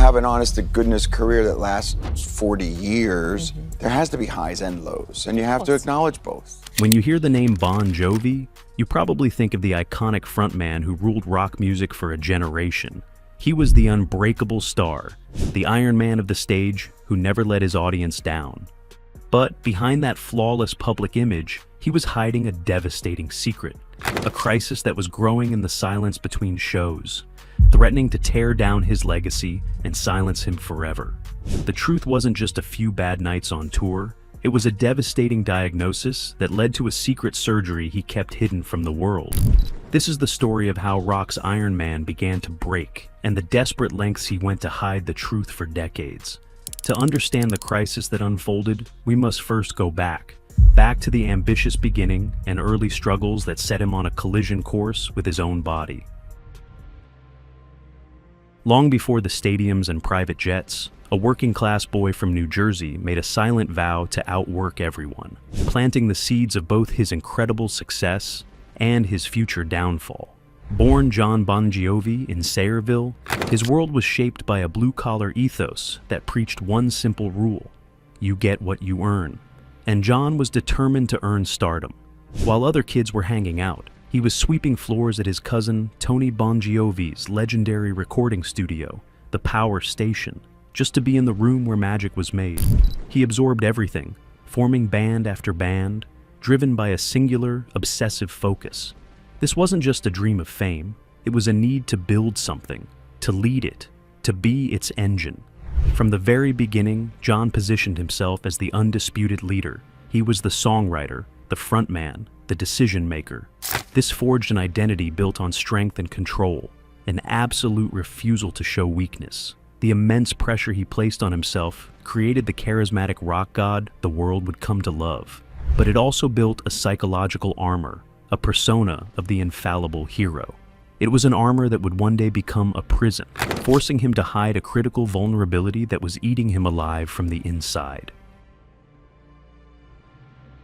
have an honest-to-goodness career that lasts 40 years, there has to be highs and lows, and you have to acknowledge both. When you hear the name Bon Jovi, you probably think of the iconic frontman who ruled rock music for a generation. He was the unbreakable star, the Iron Man of the stage who never let his audience down. But behind that flawless public image, he was hiding a devastating secret, a crisis that was growing in the silence between shows, threatening to tear down his legacy and silence him forever. The truth wasn't just a few bad nights on tour, it was a devastating diagnosis that led to a secret surgery he kept hidden from the world. This is the story of how rock's Iron Man began to break, and the desperate lengths he went to hide the truth for decades. To understand the crisis that unfolded, we must first go back to the ambitious beginning and early struggles that set him on a collision course with his own body. Long before the stadiums and private jets, a working-class boy from New Jersey made a silent vow to outwork everyone, planting the seeds of both his incredible success and his future downfall. Born Jon Bon Jovi in Sayreville, his world was shaped by a blue-collar ethos that preached one simple rule: you get what you earn. And Jon was determined to earn stardom. While other kids were hanging out, he was sweeping floors at his cousin Tony Bon Jovi's legendary recording studio, the Power Station, just to be in the room where magic was made. He absorbed everything, forming band after band, driven by a singular, obsessive focus. This wasn't just a dream of fame, it was a need to build something, to lead it, to be its engine. From the very beginning, Jon positioned himself as the undisputed leader. He was the songwriter, the frontman, the decision-maker. This forged an identity built on strength and control, an absolute refusal to show weakness. The immense pressure he placed on himself created the charismatic rock god the world would come to love. But it also built a psychological armor, a persona of the infallible hero. It was an armor that would one day become a prison, forcing him to hide a critical vulnerability that was eating him alive from the inside.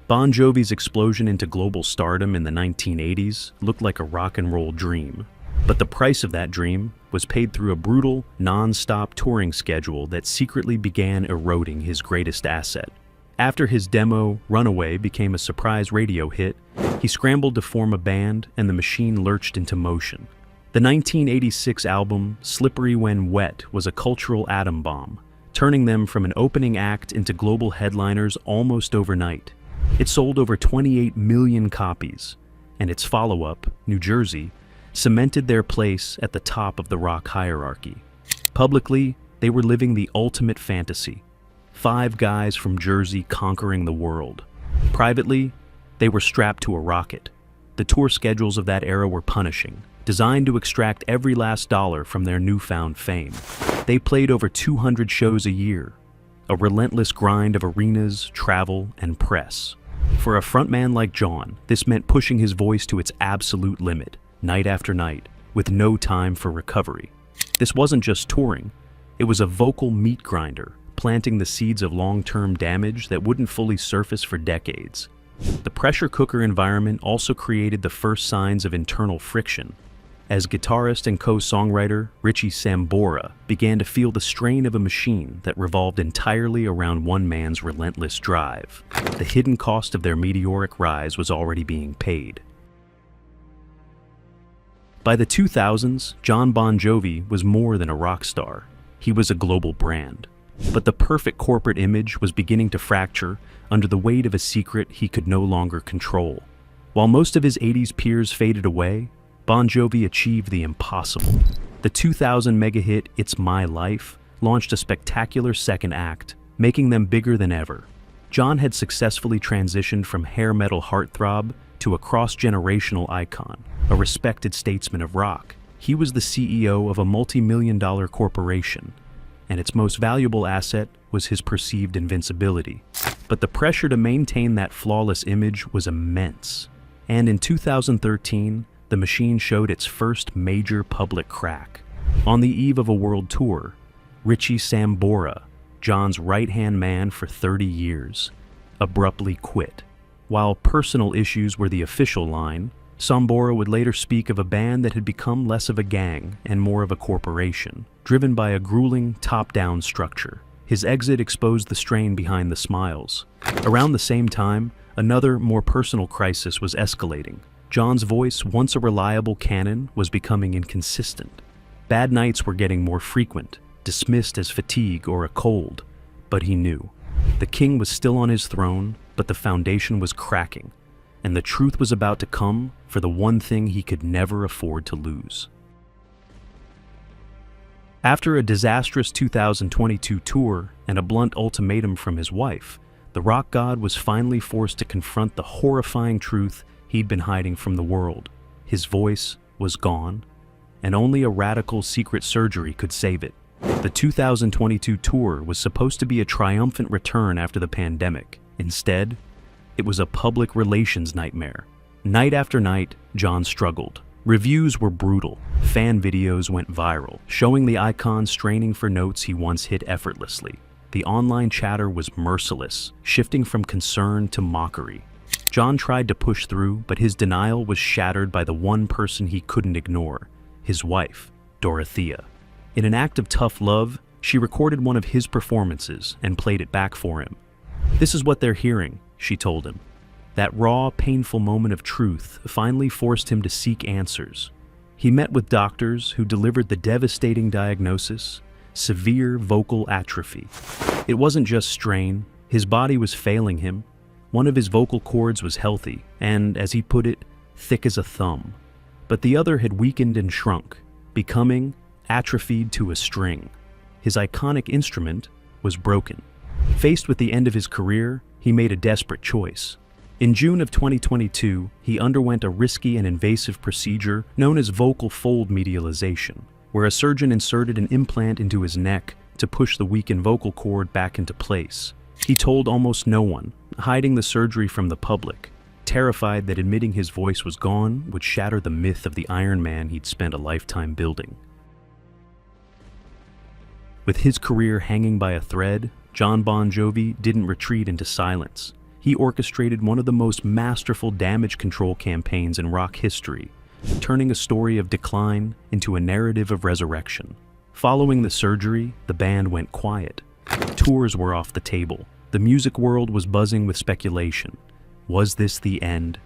Bon Jovi's explosion into global stardom in the 1980s looked like a rock and roll dream. But the price of that dream was paid through a brutal, non-stop touring schedule that secretly began eroding his greatest asset. After his demo, Runaway, became a surprise radio hit, he scrambled to form a band and the machine lurched into motion. The 1986 album, Slippery When Wet, was a cultural atom bomb, turning them from an opening act into global headliners almost overnight. It sold over 28 million copies, and its follow-up, New Jersey, cemented their place at the top of the rock hierarchy. Publicly, they were living the ultimate fantasy. 5 guys from Jersey conquering the world. Privately, they were strapped to a rocket. The tour schedules of that era were punishing, designed to extract every last dollar from their newfound fame. They played over 200 shows a year, a relentless grind of arenas, travel, and press. For a frontman like Jon, this meant pushing his voice to its absolute limit, night after night, with no time for recovery. This wasn't just touring, it was a vocal meat grinder, planting the seeds of long-term damage that wouldn't fully surface for decades. The pressure cooker environment also created the first signs of internal friction, as guitarist and co-songwriter Richie Sambora began to feel the strain of a machine that revolved entirely around one man's relentless drive. The hidden cost of their meteoric rise was already being paid. By the 2000s, Jon Bon Jovi was more than a rock star. He was a global brand. But the perfect corporate image was beginning to fracture under the weight of a secret he could no longer control. While most of his 80s peers faded away, Bon Jovi achieved the impossible. The 2000 mega hit It's My Life launched a spectacular second act, making them bigger than ever. Jon had successfully transitioned from hair metal heartthrob to a cross-generational icon, a respected statesman of rock. He was the CEO of a multi-million-dollar corporation, and its most valuable asset was his perceived invincibility. But the pressure to maintain that flawless image was immense. And in 2013, the machine showed its first major public crack. On the eve of a world tour, Richie Sambora, Jon's right-hand man for 30 years, abruptly quit. While personal issues were the official line, Sambora would later speak of a band that had become less of a gang and more of a corporation, driven by a grueling top-down structure. His exit exposed the strain behind the smiles. Around the same time, another, more personal crisis was escalating. Jon's voice, once a reliable canon, was becoming inconsistent. Bad nights were getting more frequent, dismissed as fatigue or a cold. But he knew. The king was still on his throne, but the foundation was cracking, and the truth was about to come for the one thing he could never afford to lose. After a disastrous 2022 tour and a blunt ultimatum from his wife, the rock god was finally forced to confront the horrifying truth he'd been hiding from the world. His voice was gone, and only a radical secret surgery could save it. The 2022 tour was supposed to be a triumphant return after the pandemic. Instead, it was a public relations nightmare. Night after night, Jon struggled. Reviews were brutal. Fan videos went viral, showing the icon straining for notes he once hit effortlessly. The online chatter was merciless, shifting from concern to mockery. Jon tried to push through, but his denial was shattered by the one person he couldn't ignore, his wife, Dorothea. In an act of tough love, she recorded one of his performances and played it back for him. "This is what they're hearing," she told him. That raw, painful moment of truth finally forced him to seek answers. He met with doctors who delivered the devastating diagnosis: severe vocal atrophy. It wasn't just strain, his body was failing him. One of his vocal cords was healthy and, as he put it, thick as a thumb. But the other had weakened and shrunk, becoming atrophied to a string. His iconic instrument was broken. Faced with the end of his career, he made a desperate choice. In June of 2022, he underwent a risky and invasive procedure known as vocal fold medialization, where a surgeon inserted an implant into his neck to push the weakened vocal cord back into place. He told almost no one, hiding the surgery from the public, terrified that admitting his voice was gone would shatter the myth of the Iron Man he'd spent a lifetime building. With his career hanging by a thread, Jon Bon Jovi didn't retreat into silence. He orchestrated one of the most masterful damage control campaigns in rock history, turning a story of decline into a narrative of resurrection. Following the surgery, the band went quiet. Tours were off the table. The music world was buzzing with speculation. Was this the end?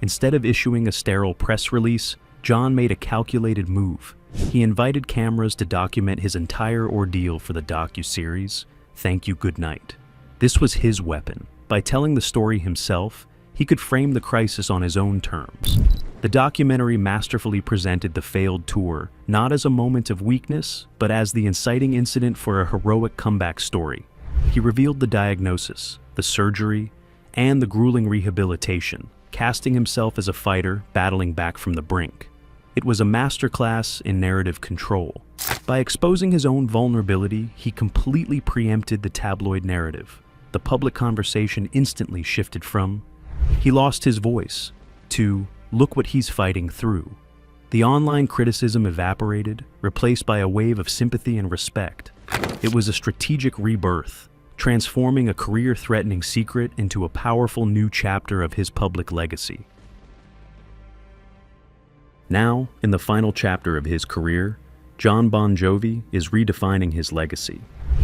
Instead of issuing a sterile press release, Jon made a calculated move. He invited cameras to document his entire ordeal for the docuseries, Thank You Goodnight. This was his weapon. By telling the story himself, he could frame the crisis on his own terms. The documentary masterfully presented the failed tour, not as a moment of weakness, but as the inciting incident for a heroic comeback story. He revealed the diagnosis, the surgery, and the grueling rehabilitation, casting himself as a fighter battling back from the brink. It was a masterclass in narrative control. By exposing his own vulnerability, he completely preempted the tabloid narrative. The public conversation instantly shifted from, "He lost his voice," to, "Look what he's fighting through." The online criticism evaporated, replaced by a wave of sympathy and respect. It was a strategic rebirth, transforming a career-threatening secret into a powerful new chapter of his public legacy. Now, in the final chapter of his career, Jon Bon Jovi is redefining his legacy.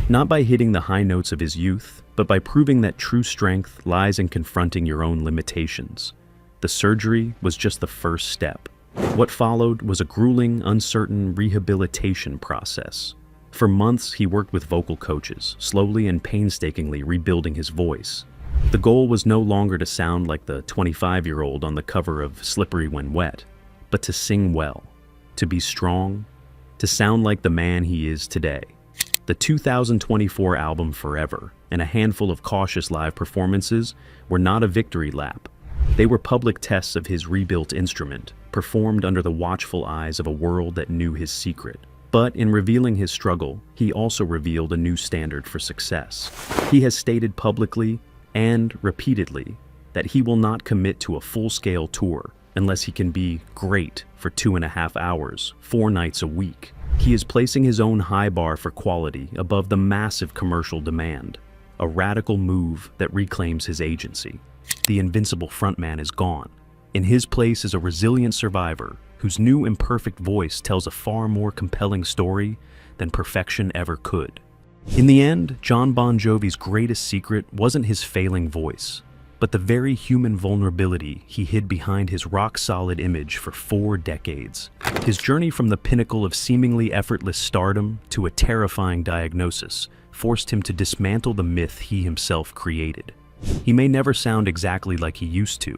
Not by hitting the high notes of his youth, but by proving that true strength lies in confronting your own limitations. The surgery was just the first step. What followed was a grueling, uncertain rehabilitation process. For months, he worked with vocal coaches, slowly and painstakingly rebuilding his voice. The goal was no longer to sound like the 25-year-old on the cover of Slippery When Wet, but to sing well, to be strong, to sound like the man he is today. The 2024 album Forever and a handful of cautious live performances were not a victory lap. They were public tests of his rebuilt instrument, performed under the watchful eyes of a world that knew his secret. But in revealing his struggle, he also revealed a new standard for success. He has stated publicly and repeatedly that he will not commit to a full-scale tour unless he can be great for 2.5 hours, 4 nights a week. He is placing his own high bar for quality above the massive commercial demand, a radical move that reclaims his agency. The invincible frontman is gone. In his place is a resilient survivor whose new imperfect voice tells a far more compelling story than perfection ever could. In the end, Jon Bon Jovi's greatest secret wasn't his failing voice, but the very human vulnerability he hid behind his rock-solid image for 4 decades. His journey from the pinnacle of seemingly effortless stardom to a terrifying diagnosis forced him to dismantle the myth he himself created. He may never sound exactly like he used to,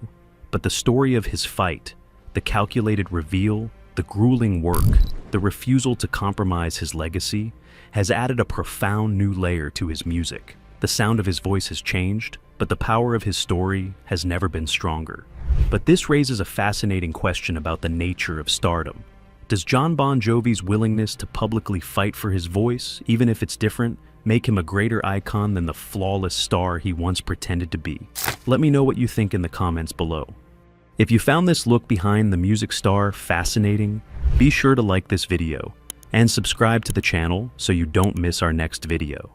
but the story of his fight, the calculated reveal, the grueling work, the refusal to compromise his legacy, has added a profound new layer to his music. The sound of his voice has changed, but the power of his story has never been stronger. But this raises a fascinating question about the nature of stardom. Does Jon Bon Jovi's willingness to publicly fight for his voice, even if it's different, make him a greater icon than the flawless star he once pretended to be? Let me know what you think in the comments below. If you found this look behind the music star fascinating, be sure to like this video and subscribe to the channel so you don't miss our next video.